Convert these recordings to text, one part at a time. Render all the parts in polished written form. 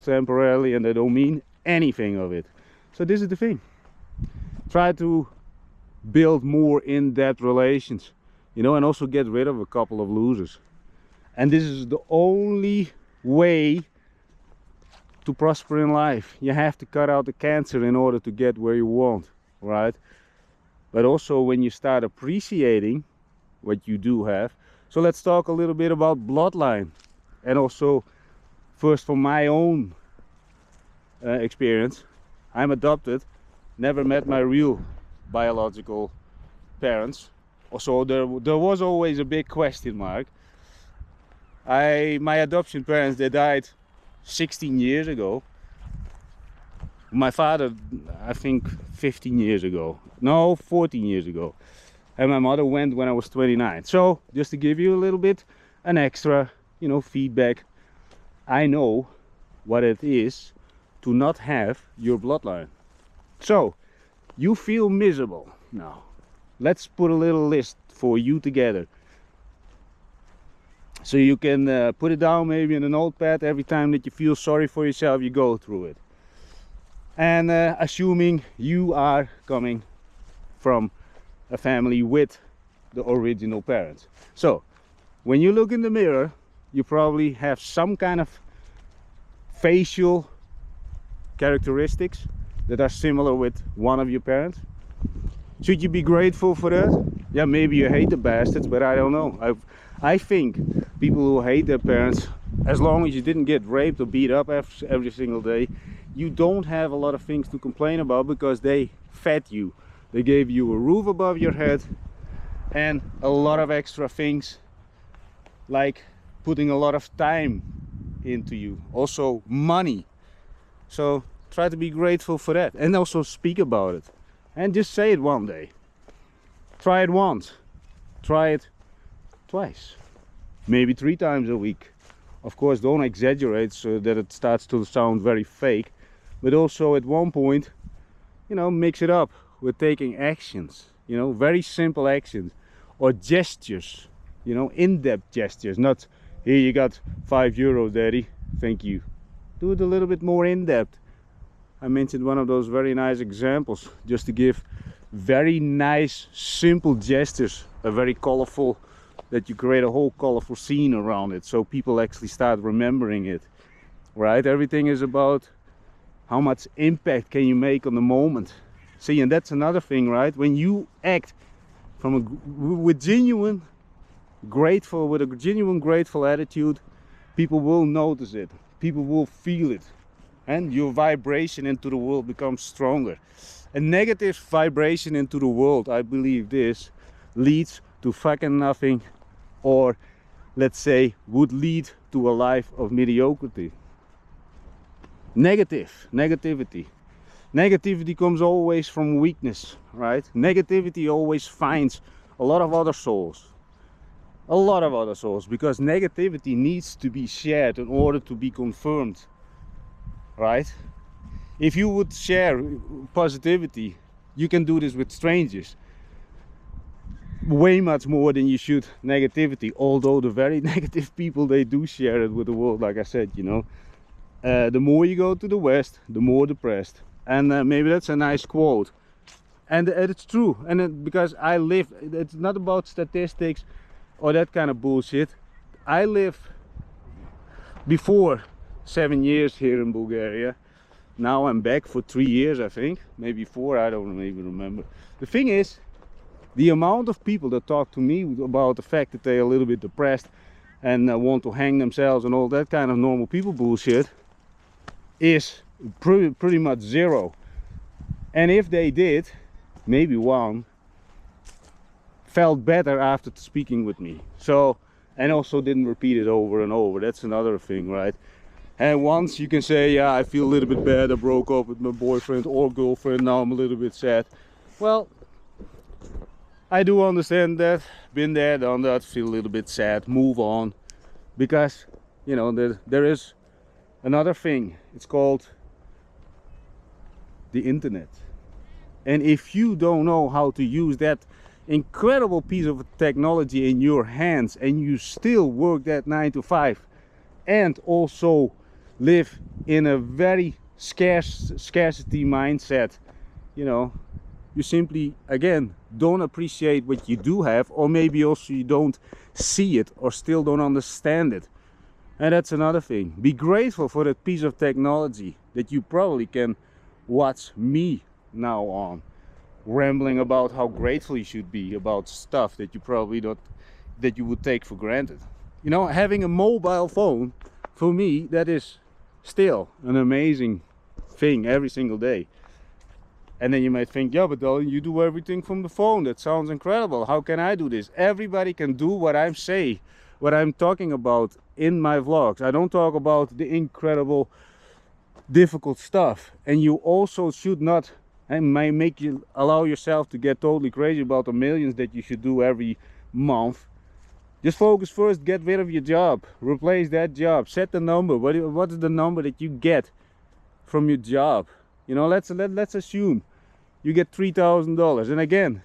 temporarily and they don't mean anything of it. So this is the thing. Try to build more in-depth relations, you know, and also get rid of a couple of losers. And this is the only way to prosper in life. You have to cut out the cancer in order to get where you want, right? But also when you start appreciating what you do have. So let's talk a little bit about bloodline, and also first from my own experience. I'm adopted, never met my real biological parents. Also there was always a big question mark. My adoption parents, they died 16 years ago. My father, I think 15 years ago. No, 14 years ago. And my mother went when I was 29. So just to give you a little bit an extra, you know, feedback, I know what it is to not have your bloodline. So you feel miserable now. Let's put a little list for you together. So you can put it down maybe in a notepad. Every time that you feel sorry for yourself, you go through it. And assuming you are coming from a family with the original parents. So when you look in the mirror, you probably have some kind of facial characteristics that are similar with one of your parents. Should you be grateful for that? Yeah, maybe you hate the bastards, but I don't know. I think people who hate their parents, as long as you didn't get raped or beat up every single day, you don't have a lot of things to complain about, because they fed you. They gave you a roof above your head and a lot of extra things, like putting a lot of time into you, also money. So try to be grateful for that, and also speak about it, and just say it one day. Try it once, try it twice, maybe 3 times a week. Of course, don't exaggerate so that it starts to sound very fake, but also at one point, you know, mix it up with taking actions, you know, very simple actions, or gestures, you know, in-depth gestures. Not, here you got €5, daddy, thank you. Do it a little bit more in-depth. I mentioned one of those very nice examples, just to give very nice simple gestures, a very colorful, that you create a whole colorful scene around it, so people actually start remembering it, right? Everything is about how much impact can you make on the moment. See, and that's another thing, right? When you act with a genuine grateful attitude, people will notice it, people will feel it, and your vibration into the world becomes stronger. A negative vibration into the world, I believe this, leads to fucking nothing, or let's say would lead to a life of mediocrity. Negativity comes always from weakness, right? Negativity always finds a lot of other souls, because negativity needs to be shared in order to be confirmed, right? If you would share positivity, you can do this with strangers way much more than you should negativity, although the very negative people, they do share it with the world, like I said, you know. The more you go to the west, the more depressed. And maybe that's a nice quote, and it's true. And because I live, it's not about statistics or that kind of bullshit. I live before 7 years here in Bulgaria. Now I'm back for 3 years, I think, maybe 4, I don't even remember. The thing is, the amount of people that talk to me about the fact that they're a little bit depressed and want to hang themselves and all that kind of normal people bullshit is pretty much zero. And if they did, maybe one felt better after speaking with me. So, and also didn't repeat it over and over. That's another thing, right? And once you can say, yeah, I feel a little bit bad, I broke up with my boyfriend or girlfriend, now I'm a little bit sad. Well, I do understand that, been there, done that, feel a little bit sad, move on. Because, you know, there is another thing, it's called the internet. And if you don't know how to use that incredible piece of technology in your hands, and you still work that 9 to 5, and also live in a very scarcity mindset, you know, you simply, again, don't appreciate what you do have, or maybe also you don't see it or still don't understand it. And that's another thing. Be grateful for that piece of technology that you probably can watch me now on, rambling about how grateful you should be about stuff that you probably don't, that you would take for granted. You know, having a mobile phone, for me, that is still an amazing thing every single day. And then you might think, yeah, but Dylan, you do everything from the phone. That sounds incredible. How can I do this? Everybody can do what I'm saying, what I'm talking about in my vlogs. I don't talk about the incredible, difficult stuff. And you also should not, and might make you allow yourself to get totally crazy about the millions that you should do every month. Just focus first, get rid of your job, replace that job, set the number. What is the number that you get from your job? You know, let's assume you get $3,000, and again,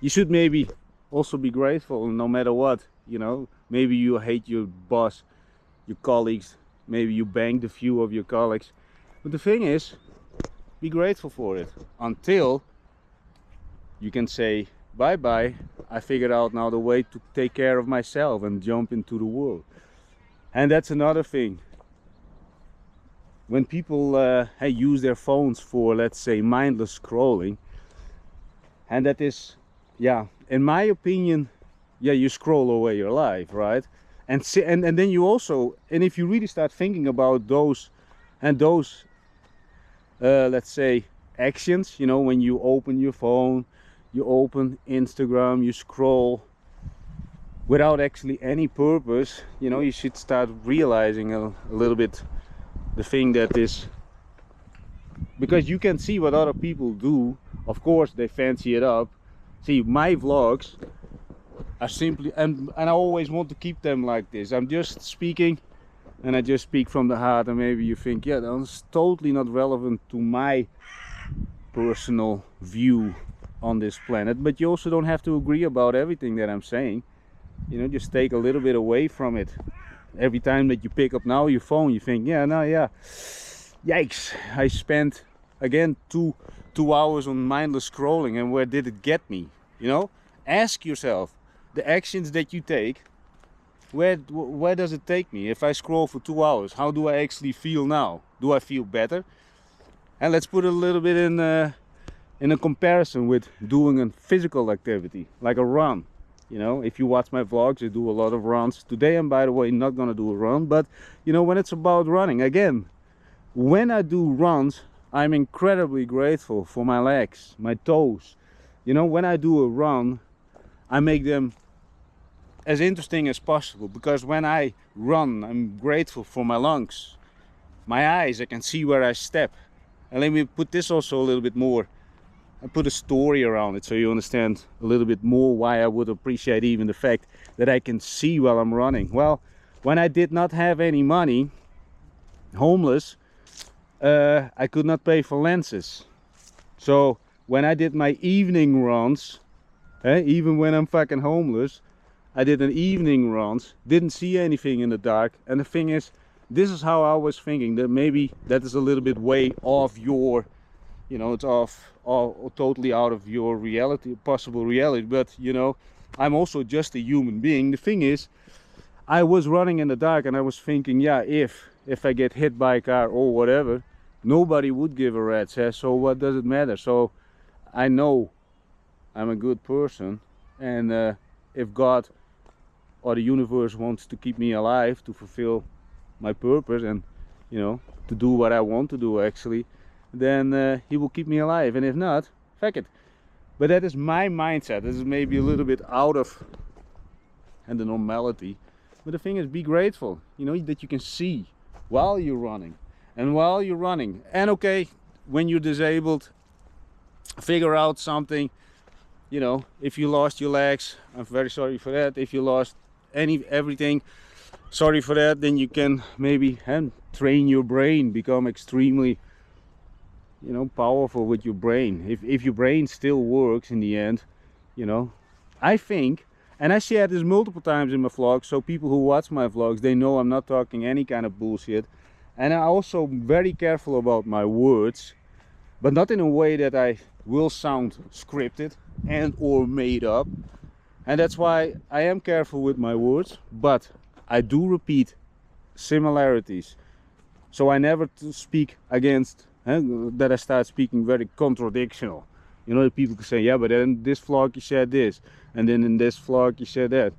you should maybe also be grateful no matter what. You know, maybe you hate your boss, your colleagues, maybe you banged a few of your colleagues, but the thing is, be grateful for it until you can say bye-bye. I figured out now the way to take care of myself and jump into the world. And that's another thing. When people use their phones for, let's say, mindless scrolling, and that is, yeah, in my opinion, yeah, you scroll away your life, right? And then you also, and if you really start thinking about those let's say actions, you know, when you open your phone, you open Instagram, you scroll without actually any purpose, you know, you should start realizing a little bit the thing that is, because you can see what other people do. Of course they fancy it up. See, my vlogs are simply, and I always want to keep them like this. I'm just speaking, and I just speak from the heart, and maybe you think, yeah, that's totally not relevant to my personal view on this planet. But you also don't have to agree about everything that I'm saying. You know, just take a little bit away from it. Every time that you pick up now your phone, you think, yeah, no, yeah, yikes, I spent again two hours on mindless scrolling, and where did it get me? You know, ask yourself, the actions that you take, where does it take me? If I scroll for 2 hours, how do I actually feel now? Do I feel better? And let's put it a little bit in a comparison with doing a physical activity like a run. You know, if you watch my vlogs, I do a lot of runs. Today I'm, by the way, not gonna do a run, but you know, when it's about running, again, when I do runs, I'm incredibly grateful for my legs, my toes. You know, when I do a run, I make them as interesting as possible, because when I run, I'm grateful for my lungs, my eyes, I can see where I step. And let me put this also a little bit more, I put a story around it so you understand a little bit more why I would appreciate even the fact that I can see while I'm running. Well, when I did not have any money, homeless, I could not pay for lenses. So when I did my evening runs, even when I'm fucking homeless, I did an evening runs, didn't see anything in the dark. And the thing is, this is how I was thinking, that maybe that is a little bit way off your, you know, it's totally out of your reality, possible reality. But you know, I'm also just a human being. The thing is, I was running in the dark, and I was thinking, yeah, if I get hit by a car or whatever, nobody would give a rat's ass, so what does it matter? So I know I'm a good person, and if God or the universe wants to keep me alive to fulfill my purpose, and you know, to do what I want to do actually, then he will keep me alive. And if not, fuck it. But that is my mindset. This is maybe a little bit out of and the normality, but the thing is, be grateful, you know, that you can see while you're running. And while you're running, and okay, when you're disabled, figure out something. You know, if you lost your legs, I'm very sorry for that. If you lost everything, sorry for that. Then you can maybe train your brain, become extremely, you know, powerful with your brain. If your brain still works in the end, you know, I think, And I shared this multiple times in my vlogs, so people who watch my vlogs, they know I'm not talking any kind of bullshit. And I'm also very careful about my words, but not in a way that I will sound scripted and or made up. And that's why I am careful with my words, but I do repeat similarities. So I never speak against, that I start speaking very contradictional. You know, people can say, yeah, but then in this vlog you said this, and then in this vlog you said that.